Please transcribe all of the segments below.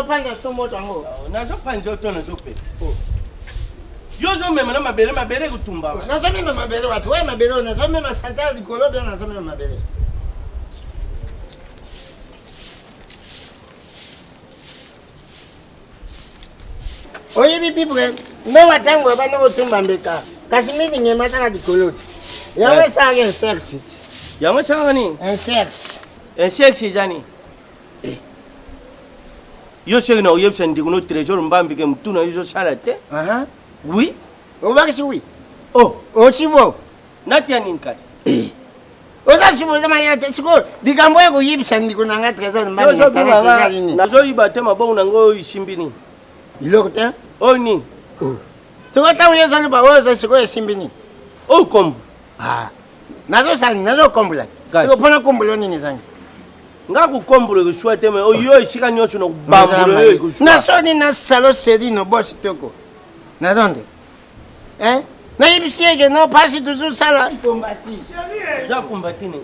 panda somo tango. Nazo panja to nazo pe. Yo zo meme na mabele kutumba. Nazo meme mabele watu, wewe mabele nazo meme santa likolo bien nazo meme mabele. Oye bibibre, no watango bana kutumba mbeka. Kasi mimi nyemata na likolo. Yawe sanga insect. Yawe sanga ni? Insect jani. Yo sais que yeb sen diguno trésor mbambi ke mtuna yo salate. Oui. O ba si oui. Oh, o chivo. Natia ninka. O sa chivo za manya te siko digambo ko yeb sen diguno nga trésor mbambi ke tala ni. Nazo ibate mabongo nango isimbini. Iloko te? Oh ni. Tuko tawo yo zalo ba wo zo siko isimbini. Oh kombo. Nazo sali nazo kombola. Tuko pona kombola nini zangi. Nga kukombole kushwete me oyo ishika nyosho no bambule kushwa. Na soni na salo sedi no boss toko. Na donde? Na ibisiye que no passe toujours sala il faut mbati. Chérie. Ja kumbatini.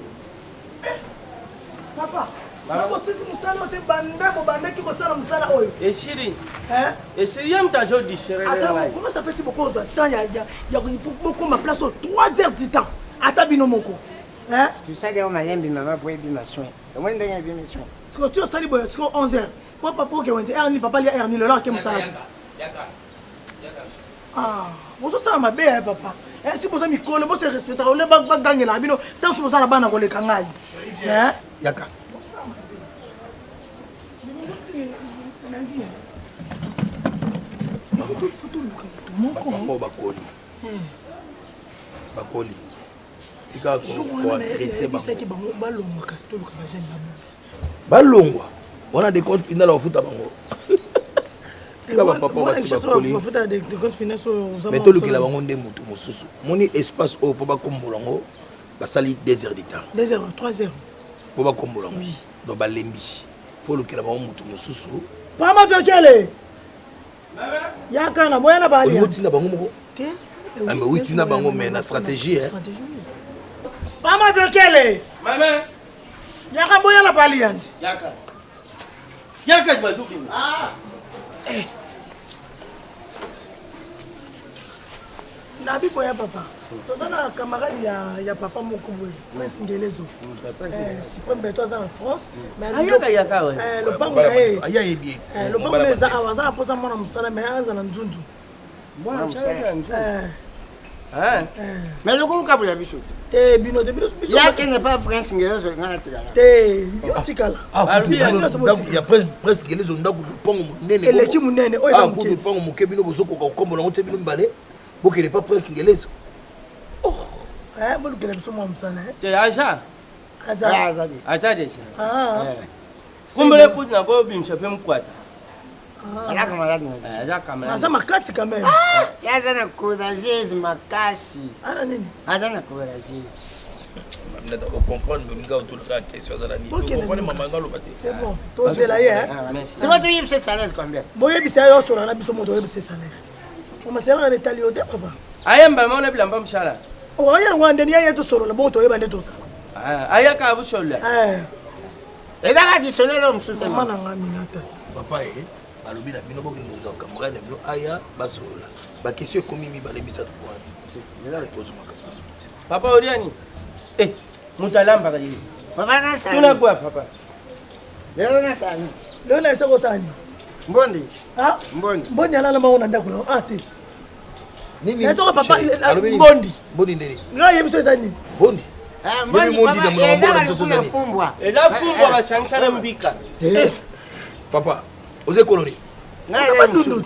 Papa. Papa sisi musala ote banda ki musala musala oyo. Eshiri. Eshiri yamta jo di chérie. Attends, comment ça fait beaucoup de temps il y a beaucoup ma place au 3 heures du temps. Ata bino moko. Tu sais que ma yembi maman pour ebi ma soin. Comment ndenge ebi ma soin? Ce que tu as sali boy, c'est 11 heures. Moi papa que on dit Erni papa li Erni le là que musala. Ah, vous ça ma bé papa. Si vous avez mikolo, vous respecter on le ba gagner la bino, tant vous ça bana ko le kangai. Yaka. Bakoli. Tika ko agresser balongwa. On a des comptes finaux au foot à bango. Tika ba papa ba bakoli. Mais tout le qui la bango ndé mutu mususu. Moni espace au pour ba kombolongo ba sali 2 heures de temps. 2 heures, 3 heures. Pour ba kombolongo. Do ba lembi. Faut le qui la bango mutu mususu. Pas ma violele. Yaka na moya na bali. On mutina bango moko. OK? Ah mais oui, tu n'as pas une stratégie. Maman veut qu'elle est. Maman. Yaka boya la baliante. Yaka. Yaka bazuki. Nabi boya papa. Tozana camarade ya papa moko boye. Prince Ngelezo. Si pas beto en France, mais yaka ouais. Le bango est. Aya ebiet. Le bango est awaza posa mona musala mais anza na njundu. Bon, mais le coup kabula biso. Te bino de biso. Ya que n'est pas France Ngelezo ngana tikala. Te yotikala. Il y a presque les ondas ku pongo munene. Elle est munene. Oh ya ku pongo mukebino bozoko ko kombola ngote bino mbale. Bokele pas presque Ngelezo. Oh. Bolu kele biso mo musala. Te aja. Azadi. Aja deja. Kumbele putina ko bimsha pe mkwata. Ala camarade. Aja camarade. Asa makasi quand même. Ya zana courageuse makasi. Ana nini? Azana courageuse. On comprend mais nga autour de la question de la nuit. On comprend maman ngalo bate. C'est bon. To c'est là hier. C'est quoi tu y c'est salaire combien? Boye bisa yo sura na biso moto yebise salaire. On masela na Italie ode papa. Ayamba mona bilamba mshala. O aya ngwande ni aya to soro la moto yeba ndeto sa. Aya ka bu shola. Eza di solo lo msuta. Mana ngaminata. Papa balobi na bino boki nous en camarade bino aya basola. Ba question komi mi balembisa to kwa. Nela reposo makasi passport. Papa oriani. Mutalamba kali. Papa na sa. Tuna kwa papa. Leo na sa. Leo na sako sani. Mbondi. Mbondi. Mbondi alala mauna ndakula. Te. Nini? Na sako papa Mbondi. Mbondi ndeni. Nga yebiso sani. Mbondi. Mbondi na mwana na msoso fumbwa. Ela fumbwa bashansha mbika. Papa, oze koloni. Na ndundu.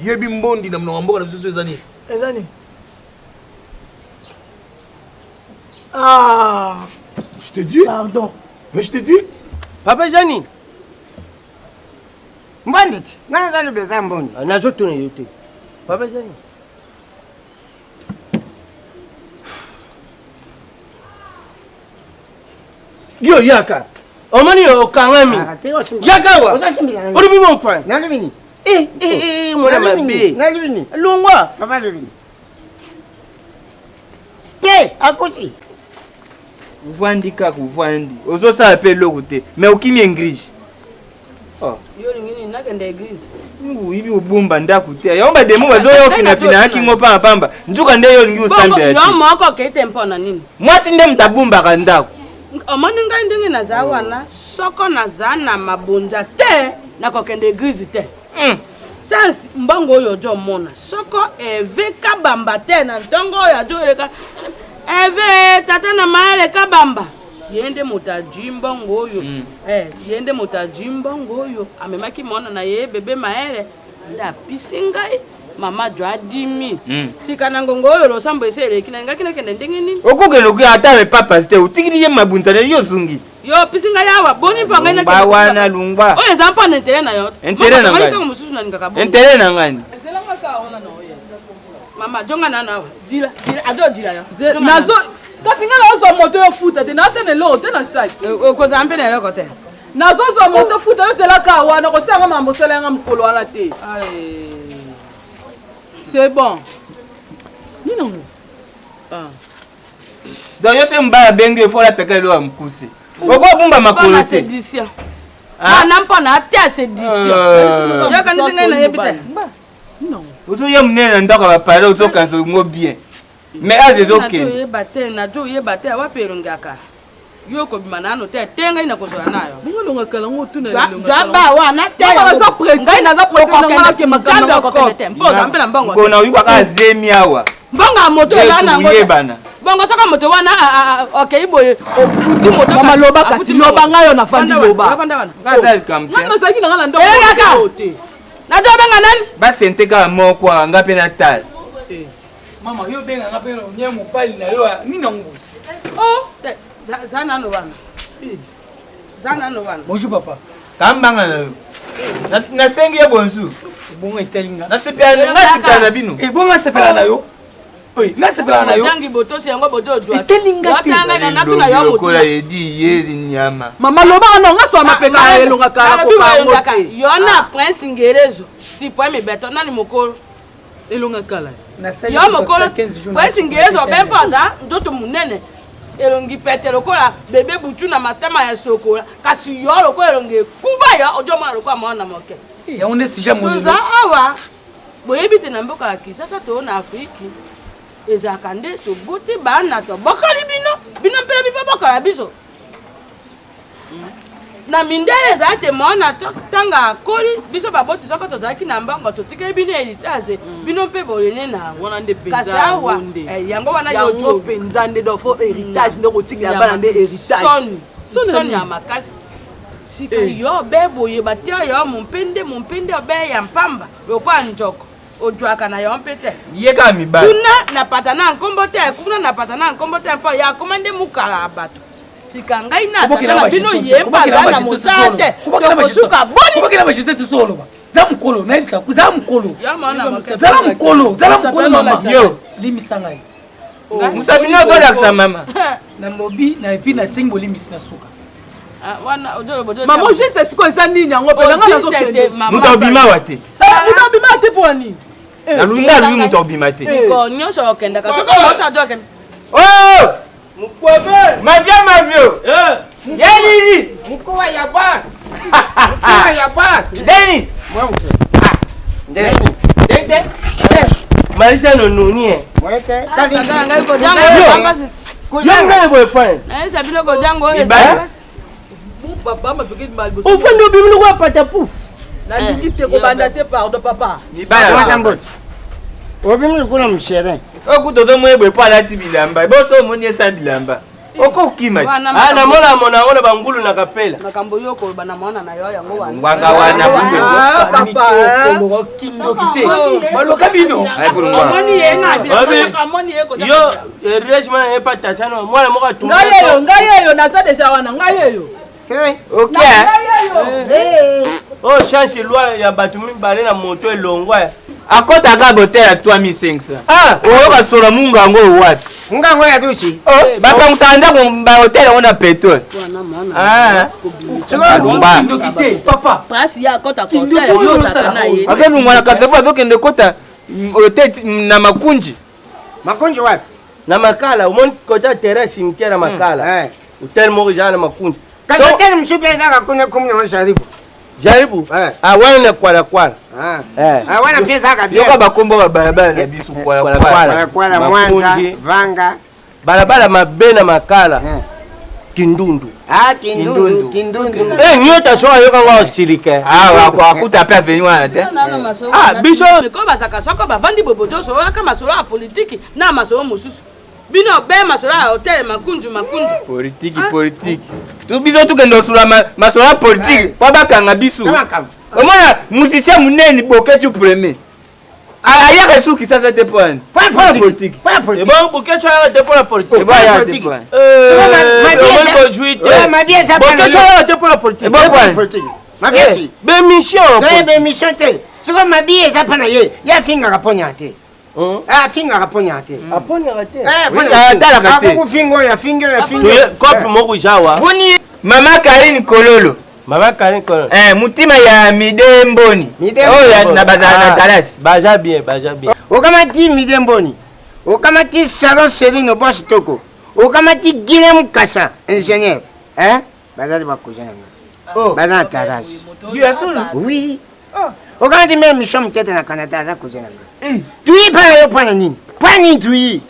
Yebi Mbondi na mnonga mboka na msoso ezani. Ezani. Ah. Je te dis. Pardon. Mais je te dis. Papa Jani. Mbondi. Na nzalo beza Mbondi. Nazo tuna yote. Papa Jani. Yo yaka. Omani yo kangami. Yaka wa. Ori mi mon point. Na lubini. Mwana mabe. Na lubini. Longwa. Papa lubini. Te, akosi. Uvandi kaka uvandi. Ozo sa appelle lokote. Mais okimi English. Oh. Yo ngini nakende église ibi ubumba ndakutia yomba demo bazoyo fina haki ngopa pamba njuka nde yo ngi usambe ati yo moko kete mpona nini mwasi nde mtabumba kandako omoni ngai ndenge naza wana soko naza na mabonza te nakokende église te sans mbongo oyo jo mona soko eve kabamba te na ntongo oyo ajoeleka eve tata na maele kabamba yende motaji mbongo oyo yende motaji mbongo oyo amemaki mona na ye bebe maele nda pisi ngai mama jo adimi sika na ngongo oyo losambo eseleki na ngaki nakende ndenge nini okokende okuya ata papa ste utikiri ye mabunza ne yo zungi yo pisi ngai awa boni mpo ngai nakende wana lungba oyo eza mpo na intere na yo intere na ngani mosusu na ningaka bo intere na ngani mama jonga na nawa dila ajo dila ya nazo kasi nga nazo moto yo futa te na tene lo te na saki ko zampe na loko te nazo zo moto futa yo zela ka wana ko senga mambo sela nga mkolo wana te c'est bon ni non donc yo se mbala benge fo la peka lo amkusi oko bumba makolo te sédition na mpona te sédition yo kanisi ngai na yebite non uzo ye mnene ndako ba pare uzo kanso ngo bien mais azezoke na jo ye bate wa perungaka yo ko bima nano te tenga ina ko zoya nayo ngolonga kala ngotu na ba wana te na za presi na za presi na ke makamba ko te mpo zampe na mbongo bona uyikwa ka zemi awa mbonga moto ya na ngoyebana bongo saka moto wana okay boye oputi moto mama loba kasi loba ngayo na fandi loba kaza kampe na saki na ngala ndo te na jo benga nani ba sente ka moko ngape na tal mama yo benga ngape no nyemo pali na yo ni nangu zana no wana zana no wana bonjour papa kambanga na yo na sengi ya bonjour bongo itelinga na sepia na bino bongo sepela na yo oui na sepela na yo jangi botosi yango boto jwa itelinga te na tuna yo moto kola edi yeri nyama mama loba no ngaso mapeka elonga kala ko ka yo na prince ngerezo si poeme beto nani mokolo elonga kala yo mokolo prince ngerezo bempoza ndoto munene elongi pete lokola bebe butu na matama ya sokola kasi yo lokola elongi kuba yo ojo mwana lokola mwana moke ya onde si jamais toza awa boyebite na mboka ya kisasa to na afriki ezaka nde tobuti bana tobokali bino mpela bipa bokola biso na mindele ezala te mona tanga akoli biso baboti soko tozalaki na mbongo totikeli bino heritage bino mpe bolene na kasi awa yango wana yo mpenza nde dofo heritage nde kotikela bana nde heritage soni ya makasi sika yo be boye batia yo mompende obe ya mpamba lokwa njoko ojwaka na yo mpe te yeka mibali kuna napata na nkombo te kuna napata na nkombo te mpo ya komande mukala bato sika ngai na tata bino yemba na mosate tokosuka boni kubakira bashite tisolo ba za mukolo na ibisa za mukolo ya maana makasi za mukolo mama yo limisa ngai musabino gola ksa mama na lobi na epi na singbo limisi na suka wana ojo bojo mama je sais ce que ça nini yango pela nga nazo kende muto obima wate muto obima te po nini na lunga lui muto obima te ko nyosho okenda ka soko mosa jo okenda oh mukwabe mavio yelili mkoa ya ba deni mwamte deni maisha no nuni mwete kali ngai ko jango basi kujanga boy point na sabilo ko jango papa ma fikiri mal bosi ufandi obimulu kwa pata puf na lingi te ko banda te pardon papa mibala watambo obimuli kuna mshere okutozo mwebwe po alati bilamba boso omoni esa bilamba okokima na mona ngona bangulu na kapela makambo yoko bana mwana na yo yango wana ngwanga wana bunge papa ko kindo kite maloka bino ay bulungwa moni ye na bila moni ye ko yo rejima ye pata tano mwana moka tu ngayeyo na sa deja wana ngayeyo okay oh chance loi ya batu mibale na moto elongwa akota ka botela 3500 oyoka sola munga yango wapi nga ngoya tusi bapangusa ndako ba hotel ona petrol kindo kite papa pasi ya kota hotel yo satana ye azalungwa na kasepo azokende kota hotel na makunji wapi na makala umoni kota terrain cimetière makala hotel moko jana makunji kaza tele msupe zaka kuna kumna wasaribu Jaribu. Wana kwala. Wana pia zaka Yo ka bakombo ba barabara na biso kwala Mwanza, Vanga. Barabara mabena makala. Kindundu. Kindundu. Nyota soa yoka ngwa ushirike. Kwa kuta pe aveni wana te. Biso ko bazaka soko bavandi boboto so aka masolo ya politiki na masolo mosusu. Bino be masolo ya hotel makunju. Politique. Tu biso tukendo sula masolo ya politique kwa bakanga biso. Omona musicien munene boketu premier. Aya resu ki sasa te point. Pas politique. Bon boketu aya te pour la politique. Ma bien ça boketu aya te pour la politique. Ma bien si. Mission te. Siko ma bien ça pana ye. Ya finga kaponya te. Finga kaponya te. Aponya te. Tala kate. Ako fingo ya finga. Kopi moko jawa. Boni Mama Karine Kololo. Mutima ya Midemboni. Ya na bazana Talas. Baja bien. Okamati Midemboni. Okamati Salon Serino Boss Toko. Okamati Guilhem Kassa, ingénieur. Baza ba cousin. Baza Talas. Oui. Okamati même mission tete na Canada za cousin. Tui pa yo pana nini? Pani tui.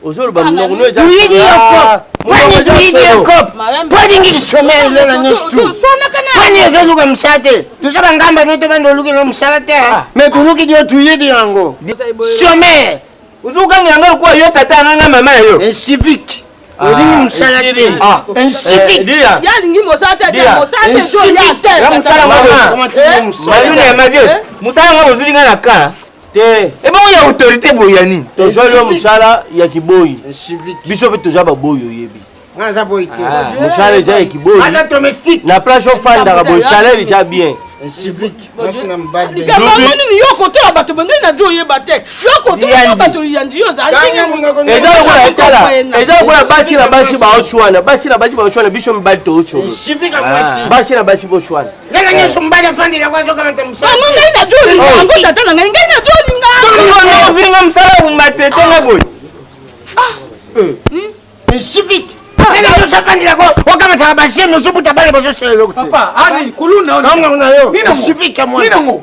Ozolo ba mnogo no za. Tui di yoko. Pani tui di yoko. Pani ngi sommer le na nyestu. Pani ezoluka msate. Tuzaba ngamba neto bando luki no msate. Me tuluki dio tui di yango. Sommer. Uzuka nganga kwa yo tata nganga mama yo. Un civique. Odingi msalate. Un civique. Ya lingi mosate de mosate jo ya te. Ya musala mama. Mayune ya mavio. Musala ngabo zulinga na ka. Te. Eba ya autorité boyani. Tozolo musala ya kiboyi. Un civique. Biso pe tozaba boyo yebi. Ngaza boyite. Musala ja ya kiboyi. Ngaza domestique. Na place au fanda ka boy salaire ja bien. Un civique. Mafuna mbade. Kamani ni yoko to abato bengeni na jo ye bate. Yoko to abato yandi yo za jinga. Eza kwa basi na basi ba oshwana. Basi na basi ba oshwana biso mbali to oshwana. Civique akwasi. Basi na basi bo oshwana. Ngana nyeso mbade fandi la kwazo kama temsala. Ngani na jo ni zango tata ngani na jo ni ngani. Ngo vinga msala umatete ngaboy. Un civique. Ngana nyeso fandi la kwa wakama tabashie nosupu tabale boso selo. Papa, ani kuluna Kama kuna yo. Civique moi. Ninango.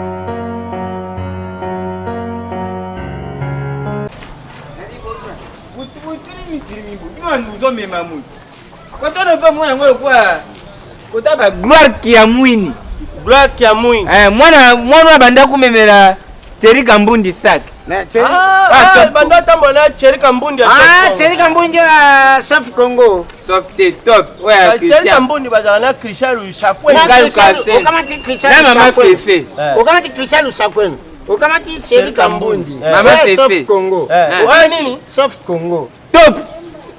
Gloire Kiamwini. Mwana banda kumemela Thierry Kambundi sac. Banda tambola Thierry Kambundi. Thierry Kambundi sauf Congo. Sauf te top. Ouais, Thierry Kambundi bazana Christian Lusakwe. Okamati Christian Fefe. Okamati Christian Lusakwe. Okamati Thierry Kambundi. Mama Fefe. Sauf Congo. Ouais nini? Sauf Congo. Top.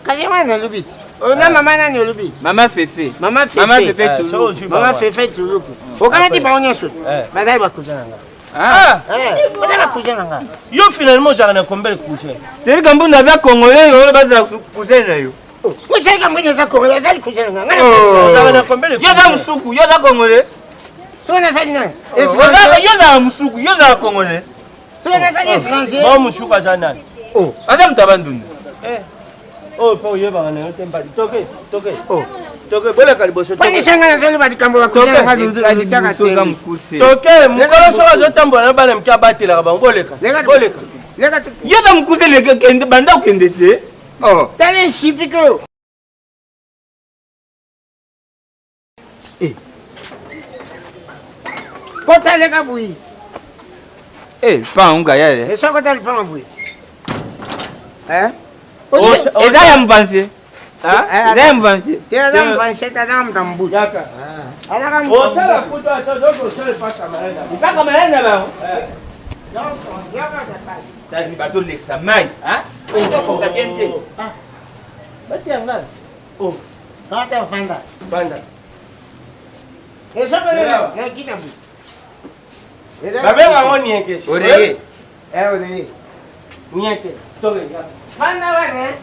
Kajema na lubiti. Ona mama nani olubi? Mama Fefe. Mama Fefe. Mama Fefe toujours. Mama Fefe toujours. Okamati baonya so. Bazai bakuzana nga. Bazai bakuzana nga. Yo finalement j'arrive à combien de coucher? Thierry Kambundi avec congolais yo baza cousin na yo. Moi Thierry Kambundi za congolais za kuzana nga. J'arrive à combien de coucher? Yo za musuku, yo za congolais. Sona sali nani? Yo za musuku, yo za congolais. Sona sali français. Moi mushuka jana. Adam tabanduni. Po yeba ngane temba. Toke bola kaliboso. Pani sanga na sali badi kambo bakuzana nga lutaka tele. Toke mukolo soka zo tambola na bana mkia batela ba ngoleka. Leka tu. Yo za mukuse leke kende banda ukende te. Tale shifiko. Kota leka bui. Pa unga yale. Eso kota le pa bui. Eza ya mvanse. Eza ya mvanse. Tera da mvanse ta da mtambu. Yaka. Alaka mtambu. Osala kuto atazoko sala paka malenda. Ipaka malenda ba. Yaka da pai. Tadi bato leksa mai, Ko katente. Bati anga. Kata fanda. Banda. Eso kole na kita bu. Babenga ngoni yeke. Orege. Orege. Nyeke. Toke ya. Fanda wane.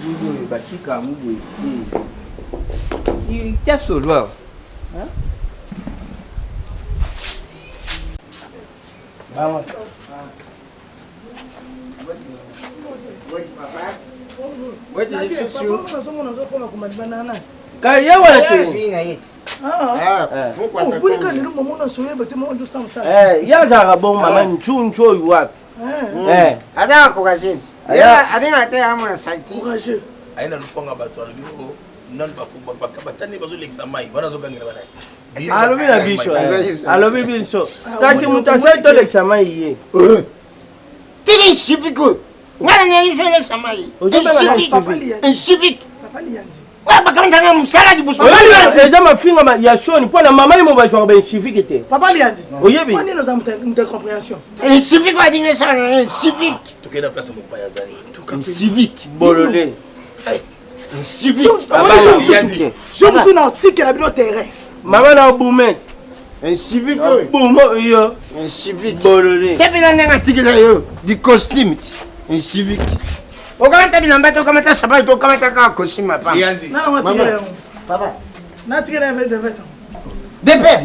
Budo bakika mudo. Tia solwa. Vamos. yazaka bon mama nchunchu oyo wapi Ada courageuse. Ada te amona salti. Courageux. Aina luponga bato alobi o non ba batani bazo l'examen wana zo ganga bana. alobi na biso alobi biso kasi mutu asali to l'examen iye Tiri civique. Ngana ne il fait l'examen. Un civique. Papa Liandi. Wa bakamtanga musala di buso. eza mafinga ya shoni mpona mama limo bajwaka baincivique te Papa Liandi. oyebi Pani nous avons une compréhension. Un civique wa dine ça un civique. Tokenda place mo pa yazali. Un civique. bolole Un civique. Je me suis nautique la bino terrain. mama na obumet Un civique. bumo yo Un civique. bolole C'est bien nga tikela yo du costume. Un civique. Okamata bilamba okamata sabato okamata ka costume pa. Liandi. Non, on va tirer. Papa. Na tirer un peu de veste. Des pères.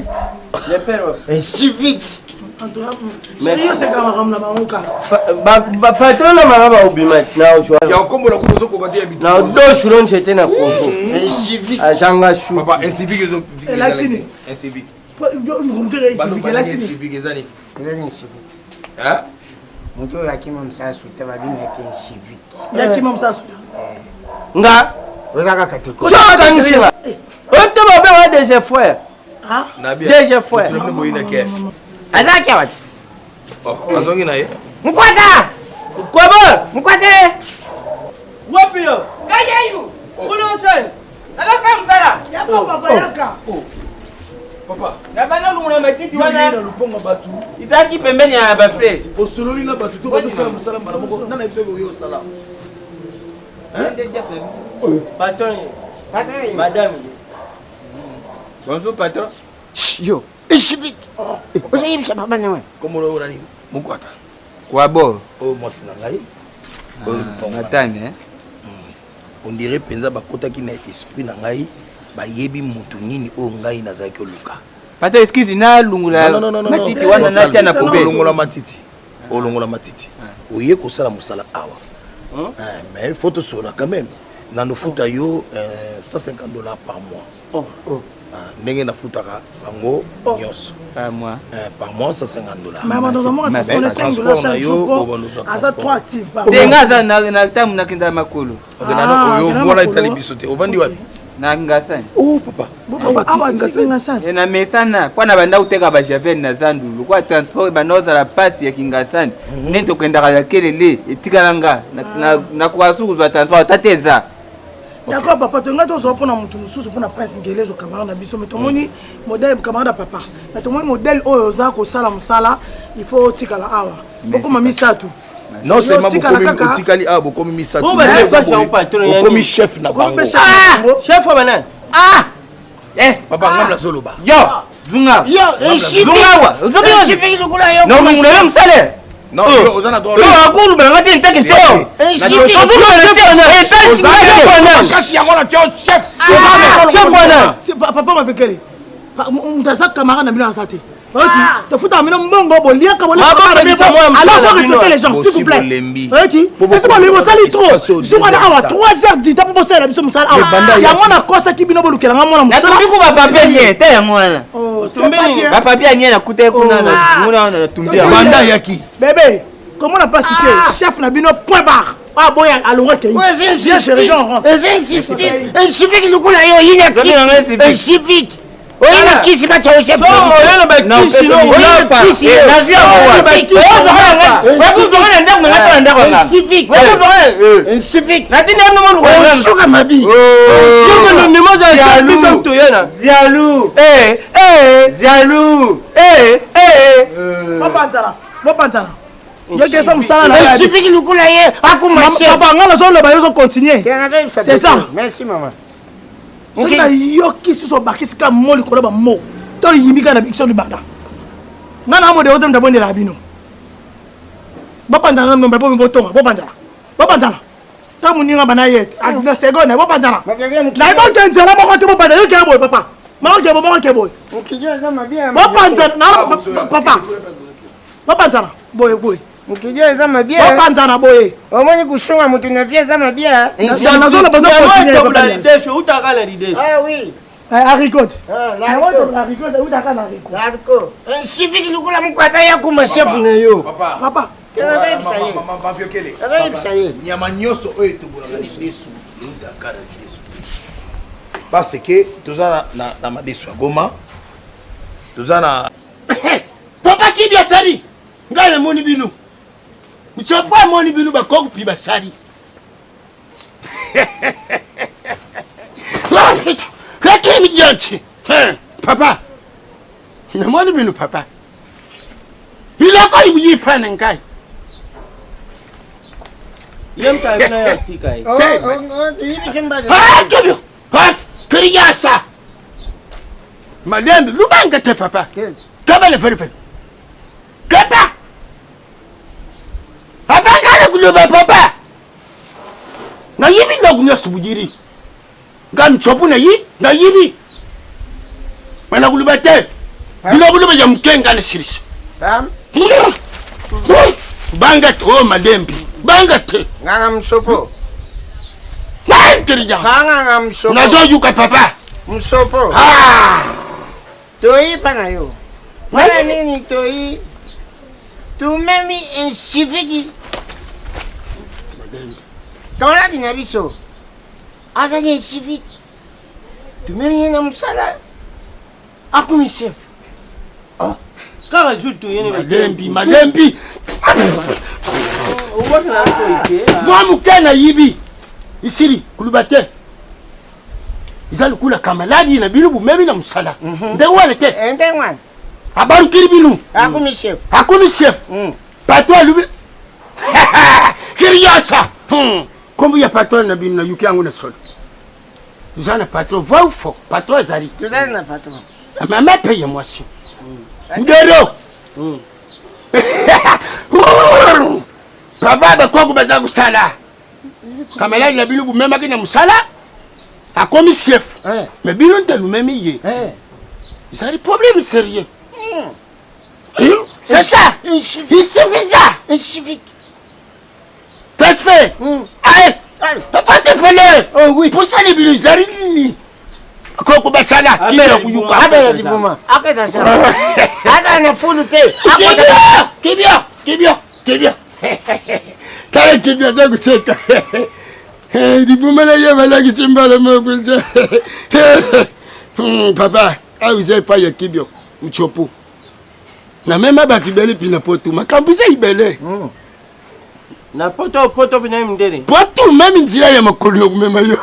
le père Un civique. En tout cas, sérieux c'est quand même na bangoka. patron na mama baobimet na ojwa Ya okombola ko bozo ko gadi habitu. na do shulon chete na kongo Un civique. ajanga shu Papa un civique zo. Laxini. Un civique. Nous dirait ici que Un Laxini. civique ezani. Un civique. Hein? Moto yakima msasu tababina un civique. Yaki mam ça. nga Ozaka katiko. sokanishinga ote babenga dg frère Ah, Nabia. dg frère Tu le boyina ke. Azaki awati. Oh, azongi na ye. Mkwata. kwaba Mkwate. wapi yo Kayeyu. kuna sen Alaka msala. yaka papa yaka. Papa. Nabana lumuna matiti Wana wana. na luponga batu. Itaki pembeni ya ba frère. Osololi na batu to batu sala musala mbala moko. Nana biso yo sala. patron madame Bonjour patron. Yo. Un civique. Ozayibisa papa nawe. Komolo wana ni mukwata. Kwa bo. O mwasi na ngai. O luponga. Matane hein. On dirait penza bakotaki na esprit na ngai bayebi mutu nini o ngai nazaki oluka. Patron excuse na lungula. Matiti wana na tia na pobe. Olongola matiti. Olongola matiti. Oye ko sala musala awa. Mais il faut te sola quand même. Nando futa yo $150 par mois. Ndenge na futaka bango nyos. Pas moi. Par mois $150. Mais dans un moment, on est $5 chaque jour. Asa 3 actifs par mois. Tenga za na tamu na kinda makolo. Oyo mwana itali bisote. Ovandi wapi? Na ngasani. Oh papa. Papa awa ngasanga sana. Na mesana kwa na banda uteka ba chauffeur na zandu. Kwa transport banoza la passe ya kingasani. Nento kwenda kala kelele etikalanga na kwa suku za transport tateza. D'accord papa, tu ngato zo pona mutu mususu pona prince ngelezo camarade na biso mais tomoni modèle camarade papa. Mais tomoni modèle oyo za ko sala musala, il faut tikala awa. Boko mami satu. Non seulement beaucoup otikali a beaucoup misatu. Comme chef na bango. chef bana Papa ngam la zoloba. Yo, zunga. Yo, un civique. Zunga wa. Un civique lukula yo. Non, mon lem sale. Non, ozana droit. Yo, akulu bana ngati ntake sio. Un civique. Kasi yango na chef. C'est papa m'a fait on t'a ça camarade na bila sate. OK, te fouta amena mbongo bolia ka bolia. Alors faut respecter les gens s'il vous plaît. OK. Est-ce que les sali trop. Je vois là à 3h du temps pour ça la biso musala. Ya mona kosa kibino bolukela ngamona musala. Na tubiku ba papier nie, te yango wana. tumbini Ba papier nie na kute kuna na muna na tumbia. Banda yaki. Bébé, comment on a pas cité chef na bino point barre. Ah boya alonga kei. Un civique lukula yo yine. Un civique. Oyina kisi ba cha chef. somo yelo ba kisi no Unapa. Na via kwa. Wewe unataka ndako ngata ndako ngata. Civique. Wewe Un civique. na tinde mmo lu Oh, suka mabi. somo no nimo za biso to yena Zialou. Zialou. Bopantala. Yo que ça musala na. Un civique lukula ye akuma chef. Papa ngala zo le ba yo continuer. C'est ça. Merci maman. C'est na yo qui se so bakisi ka moli ko ba mo. To yimika na biction du banda. Ngana mo de otem tabonde la bino. Bopantala no ba po botonga, bopantala. Ta muninga bana ye. Na seconde bopantala. Na ba tenzela mo ko te bopantala yo ke boy papa. Ma ke boy. Bopantala na papa. Bopantala. Boy. Mukijua eza mabia. Bapanza na boye. Omoni kusunga mutu na via eza mabia. Na zona baza continuer pour la lidesho utaka la lidesho. Ah oui. Haricot. Haricot utaka na haricot. Haricot. Civique lukula mukwata ya kuma chef na yo. Papa. Mama viokele. Nyama nyoso oyo tobulaka lidesu utaka na lidesu. Parce que tozana na madesu ya Goma. Tozana Papa qui bien sali. Ngale moni binu. Mchopa moni binu ba koku pi ba sali. Kakini janti. Papa. Na moni binu papa. Ila ko ibi pana ngai. Yem ta na ya tika yi. Ibi chimba. Ah, kebyo. Ha, kriyasa. Madame, lubanga te papa. Kaba le fere fere. Kapa. Afanga kuloba papa. Na yibi na gunya subujiri. Ngam chopu na yi, na yibi. Mana kuloba te. Bila kuloba ya mkenga na shirisha. Sam. Banga to madembi. Banga te. Nganga msopo. Na kirija. Nganga msopo. Na zo yuka papa. Msopo. Ah. Toi pana yo. Wala nini toi. Tu memi en civique. Tona dina biso. Asa ni civique. Tu memi en musala. Akumi chef. Oh. Kaka jour tu yene madembi. Moi mukana yibi. Isiri kulubate. Izali kula kamaladi na bilubu memi na musala. Ndengwane te. Ndengwane. Abaru kiribinu. Akumi chef. Patwa lubi. Kiriyasa. Kombu ya patwa na binu na yuki yangu na solo. Tuzana patwa va ou fo. Patwa zari. Tuzana na patwa. Mama paye moi si. Ndero. Papa ba koku baza kusala. Kamaladi na bilubu mema kina musala. Akomi chef. Mais bilu te lumemi ye. Ça a des problèmes sérieux. C'est ça. Il suffit ça. Un civique. Qu'est-ce que fait? Allez. Papa te fallait. Oh oui. Pour ça les billes zarini. Koko basala. Qui est kuyuka? Abela dipoma. Aketa ça. Asa na fulu te. Aketa. Kibia. Kale kibia zangu seka. Dipoma na yema la kisimbala mokunja. Papa, ah vous avez pas ya kibio. Uchopo. Na mema ba kibele pina poto. Makambuza ibele. Na poto bina mdere. Poto meme nzira ya makolo kumema yo.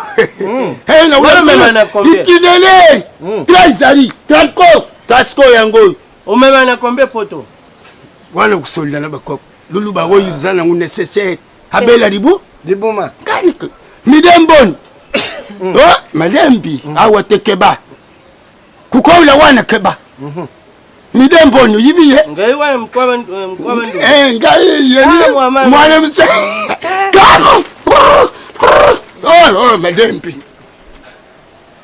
Na wala mema na combien? Ikinele. 30 30 Tasco yango. O mema na combien poto? Wana kusolida na bakoko. Lulu ba wo yuzana ngu nécessaire. Abela ribu? Dibuma. Kaniko. Midemboni. Oh, madembi. Awa tekeba. Kukoula wana keba. Midemboni yibiye. Ngai wana mkwaba ndu. Ngai yeni. Mwana mse. Kamu. Oh, madembi.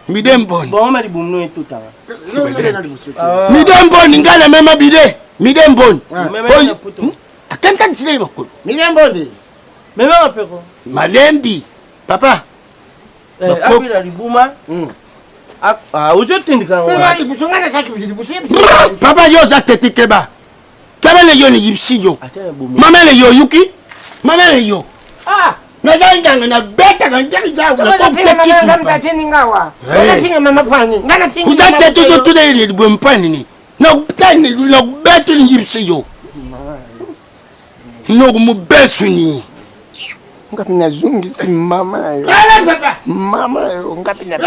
Midemboni. Bon mari bumno etuta. Midemboni ngala mema bide. Midemboni. Mema puto. Akanta nsile bakulu. Midemboni. Mema mapeko. Malembi. Papa. Abira libuma. Ujo tindika ngwa. Papa yo za tete keba. Keba le yo ni yipsi yo. Mama le yo yuki. Mama le yo. Ah, na za nganga na beta na nganga za na ko tekisi. Ngamba tini ngawa. Ngana finga mama pani. Ngana finga. Uza tete zo tude ni bwempani ni. Na utani na beta ni yipsi yo. No mu besu ni. Ngapi nazungi si mama yo. Kala papa. Mama yo ngapi na.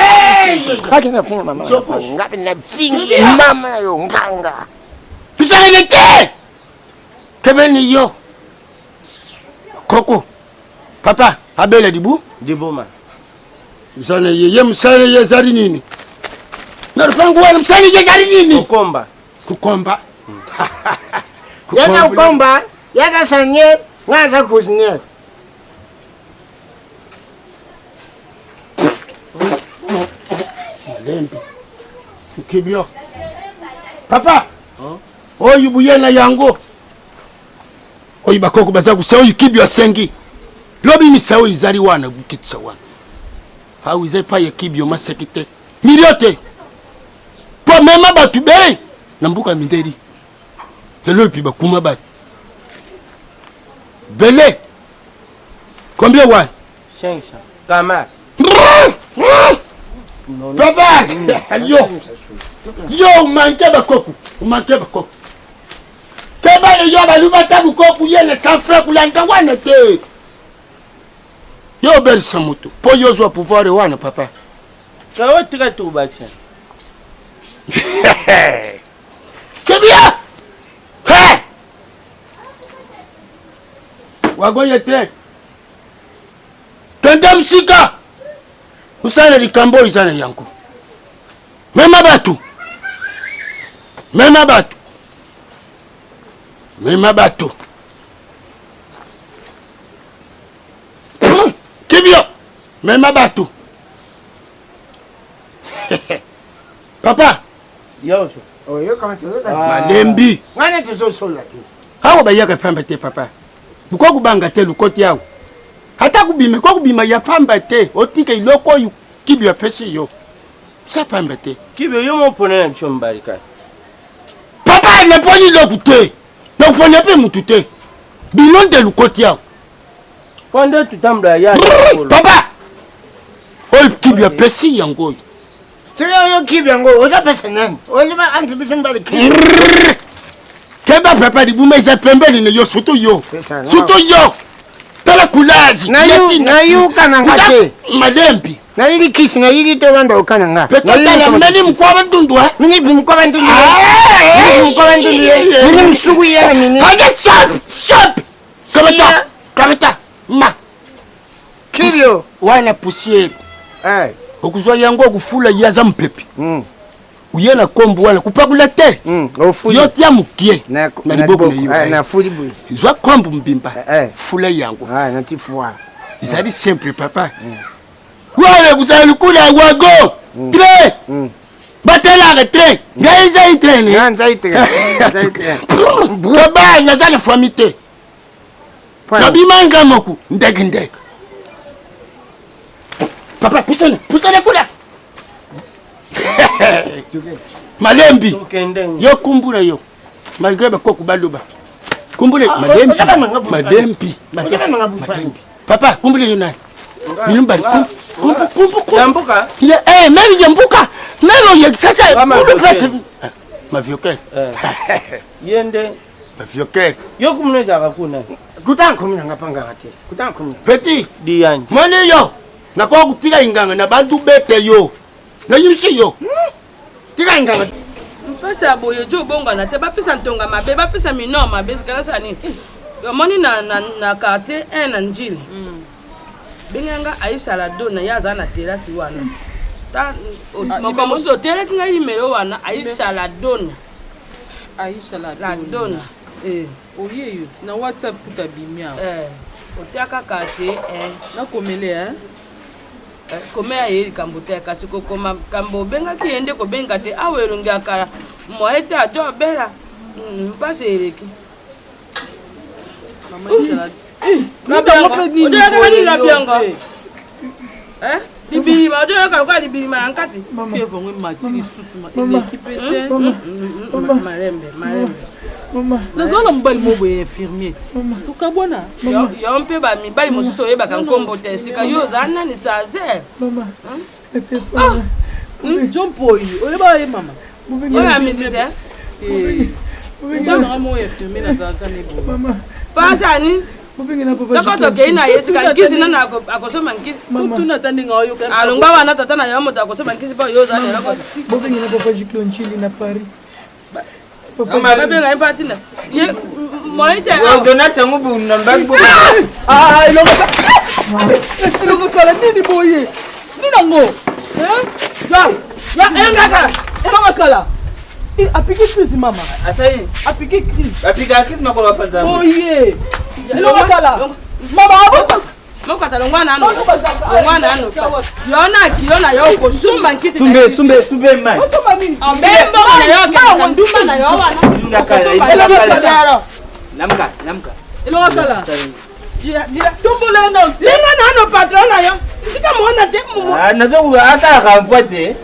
Kaki na finga mama. Ngapi na finga mama yo nganga. Pisarelete. Kebeni yo. Koko. Papa, abela dibu? Dibuma. Zana yeye msale ye zari nini? Narupangu wa msale ye zari nini? Kukomba. Yaka kukomba, yaka sanye, ngaza kuzinye. Malembi. Kibio. Papa. Oyu buyena yango. oyi bakoko baza kusa oyi kibi osengi lobi misao izari wana gukitsa wana hawu izai pa ye kibi omasekite miliote po mema batu bere na mbuka minderi lelo pi bakuma batu bele combien wana 500 kama papa yo manke bakoko kebale yo balubata bukoku yene sans frère kulanda wana te yo berisa moto po yozwa pouvoir wana papa kawo tika tu baksa kebia he wagoye tre tende msika usana likambo izana yangu mema batu kibio mema batu papa yoso oyo kama malembi ngane tuzosola ti hawo bayaka pamba te papa buko kubanga te lukoti yawo hata kubime kwa kubima ya pamba te otika iloko yu kibio pesi yo sa pamba te kibio yo mo ponela mchombarika papa ne poni lokute na kufanya pe mutu te bilon de lukoti yawo pande tutambla ya papa oyi kibio pesi yango yo kibio ngo oza pesa nani oliba antibisin bali keba papa di bumeza pembeli ne yo surtout yo tala kulazi na yu kana ngate malembi na yiri kisi na yiri to banda ukana nga petata meli mkwaba ndundu ha mini bimkwaba ndundu mini msugu ya mini hada shop kamata ma kibio wana poussière okuzwa yango okufula yaza mpepi uyena kombu wana kupakula te yo tia mukie na libobo na fuli bui zwa kombu mbimba fula yango na tifua izali simple papa wale kuzali kula wago tre batela tre ngaiza itrene nganza itrene baba nazana famite nabimanga moku ndege papa pusana kula malembi yo kumbura yo malgré ba koku baloba kumbure malembi papa kumbure yo nani nyumba kumbuka ya même yambuka même yo sasa pour place ma vioquet yende ma vioquet yo kumneza kakuna kutankumina ngapanga ngate kutankumina petit diani mone yo nakwa kutika inganga na bantu bete yo na yimsi yo tika inganga mpasa boyo jo bonga na te bapisa ntonga mabe bapisa mino mabe zikala sani yo moni na quartier 1 na njili benganga Aisha Ladona yaza na terasi wana ta moko muso tere kinga yimero wana Aisha Ladona oyeyo na WhatsApp kutabimia otiaka quartier na komele komea yeli kambote kasi ko koma kambo benga ki ende ko benga te awelungi akara moete ajo bera mpase eleki mama Ishala libili ma ojo ka kwa libili ma nkati mama evongo matiki susu ma ekipete marembe mama nazala mbali mobo ya infirmier tukabona yo mpe ba mibali mosusu oyeba ka nkombo te sika yo zana ni sazer mama jompoyi oyeba ye mama oya misise ndana mo infirmier nazalaka nebo mama pasani soko toke ina yesika nkisi nana akosoma nkisi kutuna tandinga oyo alunga wana tata na yo moto akosoma nkisi pa yo zana lako bobengi na papa Jiklo Nchili na Paris babenga impatina ye moite donate ngubu namba ngubu ilongo kala nini boye ninango ya engaka elongo kala apiki crise mama asai apiki crise apika kitu makolo panta boye elongo kala mama abo mokata longwana ano yona kiona yo ko sumba nkiti tumbe mai ambembo na yo ke ndumba na yo wana namka elonga kala tumbula no dinga nano patron na yo tika mona te mumu nazo ata kamfuate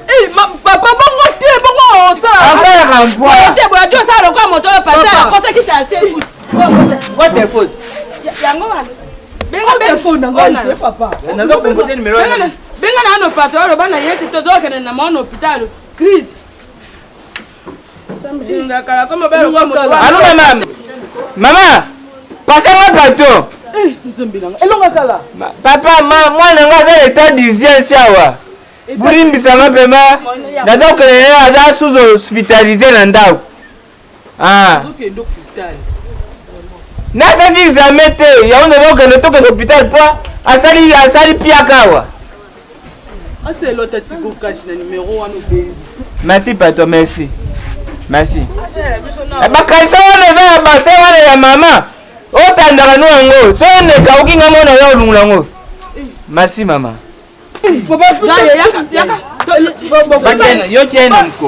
papa bongo te bongo osala ata kamfuate te bo adio sala kwa moto yo passer kosa kita ase what the foot yango wana benga telefone ngona papa nazo kumpote numero benga nano patron bana yeti tozokene na mona hospital crise Allô maman, passez-moi bateau. elonga kala Papa, moi nanga za l'état d'urgence awa. Burimbi sama pema. Nazo kelele aza sous hospitalisé na ndao. Na sadi examen te, ya on nazo kele toke hôpital pa asali pia kawa. ase lota tigo cash na numéro wana obengi. Merci patron, merci. Merci. Bakanisa wana ba base wana ya mama. Otandaka no yango. So ne kauki ngamo na yo lungulango. Merci mama. Yo tiene mko.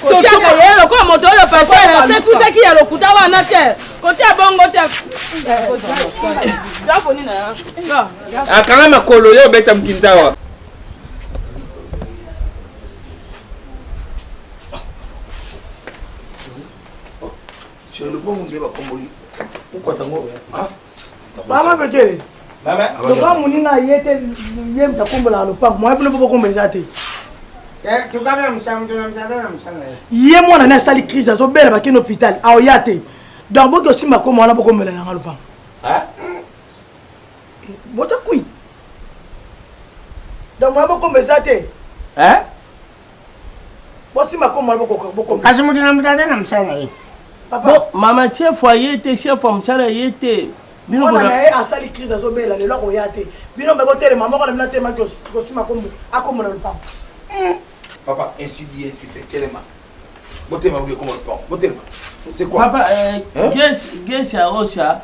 Kotiaka yelo kwa moto yo passer c'est qui ya lokuta wana te. Kotia bongo te. Dapo ni na. Akanga makolo yo beta mkinzawa. Le bon monde va comme lui. Pourquoi tango? Ah. Mama bekele. Mama. Donc munina yete yem ta kombola lopango. Moi pour ne pas kombola te. Tu vas même ça me donne ça. Yé moi na sali crise azo bela ba kin hôpital. A oyate. Donc boko simba ko mwana boko kombola na lopango. Hein? Bota kui. Donc moi boko kombola te. Hein? Bosi ma ko mwana boko. Kasimu dina mutana na msana hii. Bon, maman chef était chef comme ça était. Bino na a sali crise azo bela le loko yate. Bino be botere maman ko na mina te ma ko sima ko akomola lopango. Papa, ainsi dit, ainsi fait. Quel est ma? Comment le pan? C'est quoi? Papa, qu'est-ce à Rocha?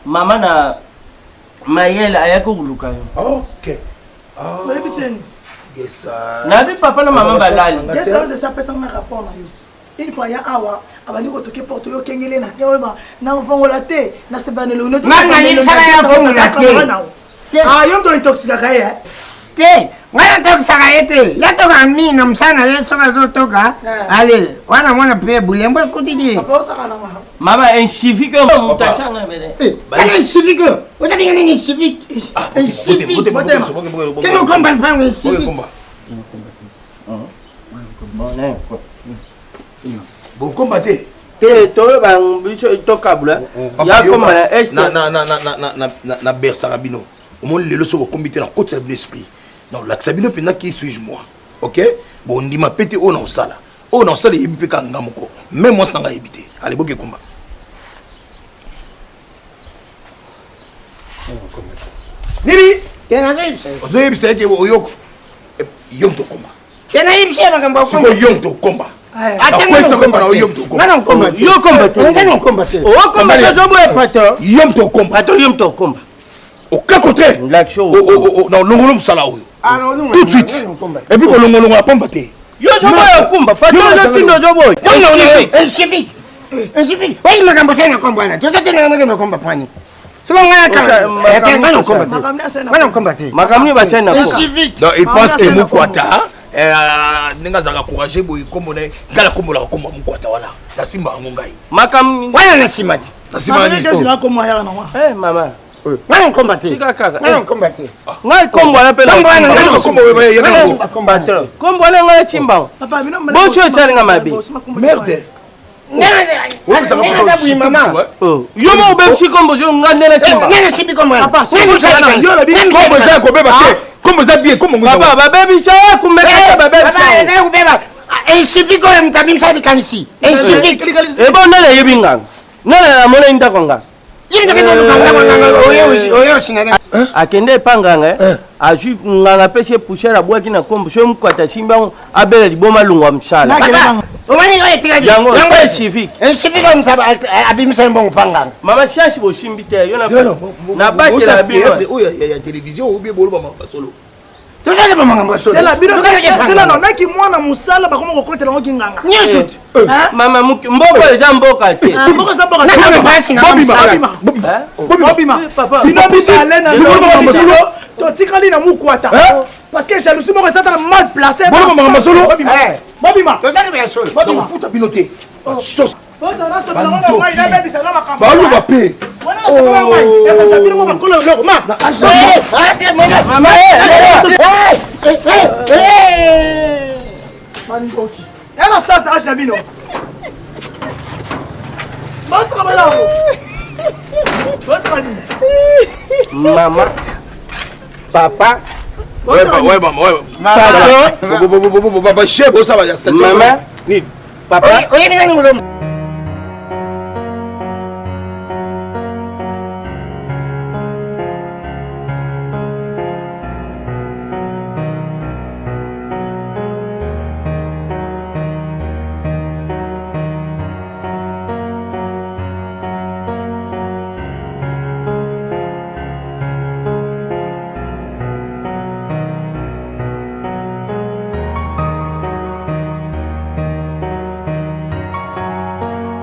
Maman na Mayel ayako uluka yo. Ok. Ah. Mais biseni. Gesa. Na bi papa na maman balali. Gesa c'est ça personne na rapport na yo. Une fois ya awa abandi ko toke porto yo kengele na kema na vongola te na sebanelo no. Mama ni sala ya vongola te. Ah yo ndo intoxica kae. Te. Ngaya toka ete. Ya toka mimi na msana yeye soka zotoka. Ale, wana mwana pe bulembo kutidi. Papa saka na mama. Mama un civique mutachanga bele. Un civique. Vous avez gagné un civique. Un civique. Quel combat pas un civique. Bon combattre. Te to bang bicho to kabula. Ya komba na bersarabino. Au moins les leçons au comité dans côté de l'esprit. Donc l'axabino pena qui suis-je moi. OK? Bon on dit ma pété on en sala. On en sala yebi pe kanga moko. Même moi ça nga yebité. Allez boke combat. Nini? Tena ngibse. Ozoyebisa ke oyoko. Yom to combat. Tena ibse bakamba ko yom to combat. Akwai sa combat na yom to combat. Ngana combat. Yo combat. Ngana combat. O combat zo boye pato. Yom to combat. Pato yom to combat. Au cas contraire. L'action. Non longolo musala oyo. Tout de suite. Et puis ko longolo la pomba te. Yo zo boye combat. Pato yo tindo zo boye. Un civique. Un civique. Oui makambo sana combat na. Tozo tena ngana combat pani. Souvent ngana combat. Makamni ba chana Un civique. Donc il pense et Mukwata ninga zaka courager boy comme on est gala comme la comme Mukwata wana. Ta simba ngai. Makamni Wana na simadi. Ta simba ni. Maman. Ngana combattre. Tika kaka. Ngana combattre. Ngai kombo na pela. Combat Kombo na ngai chimba. Papa bino Bon cho chali nga mabe. merde. Yo mo be chi kombo jo ngane na chimba. Ngana sibi combat. Papa yo la bi Comme vous avez combien batté? Comme vous avez bien comme vous. Papa ba baby cha ku meka ba baby cha. Papa ubeba. Un civique ko mtabim sa dikanisi. Un civique. E bon na le yebinga. Na la mona inda konga. Yimbe ke ndo kanga oyo sinana. Akende panganga aju nganga pese pushera bwaki na kombo so mkwata simba abele liboma lungwa mshala. Omani yo etika di. Yango civique. Un civique ko mtaba abimisa mbongo panganga. Mama shashi bo shimbite yo na ba ke la bino. Oh ya télévision ou bien bolo ba solo. tozala mamangambo solo c'est non meki mwana musala bakoma kokotela ngo kinganga nyonso mama mboko eza mboka te mboko za mboka bobima sinon bisale na mamangambo solo totikali na mukwata parce que jalousie moko ezata na mal placé mamangambo solo bobima tozala ya solo bobima futa bino te sos baluba mpe ela sasa acha bino basa bala basa bani mama papa papa chef osaba ya mama nini papa oyebi nani mulomo